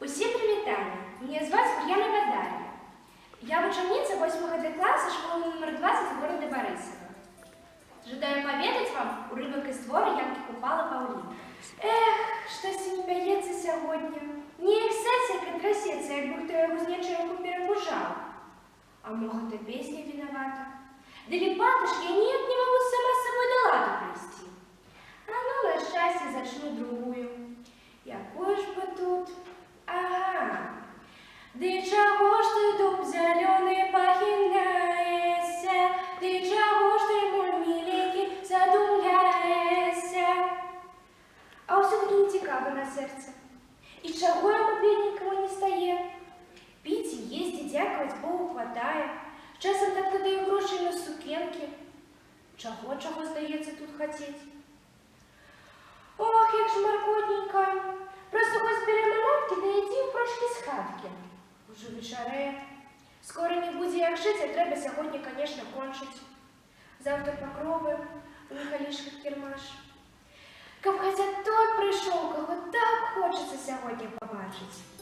Усім привітання! Мене звати Ульяна Гадарія. Я учениця 8 Д класу школи номер 20 города Борисова. Жадаю поведать вам уривок із твору «Янки Купала Пауліна». Щось не п'ється сьогодні. Ніяк серце, як трясеться, як будто я його з нечого перекушала. А может, и песня виновата? Да ведь, батюшки, я никак не могу сама с собой до ладу привести. А ну, на счастье, зачну другую. Якой ж бы тут? Ага. Да и чего ж ты, дуб зеленый, похиляешься? Да и чего ж ты, мой миленький, задумляешься? А все-таки не цікаво на серце. И чего я бедненькому не стає? Пить и есть, и дякувати Богу хватає. Часом так додаю грошей на сукенки. Чого здається тут хотіть? Ох, як ж маркотненько. Просто хоч збери манатки, да йдім трошки з хатки. Уже вечереє. Скоро не буде як жити, а треба сьогодні, конечно, кончить. Завтра покрови, у Михалішка кермаш. Каб хоча той прийшов, кого так хочеться сьогодні побачити.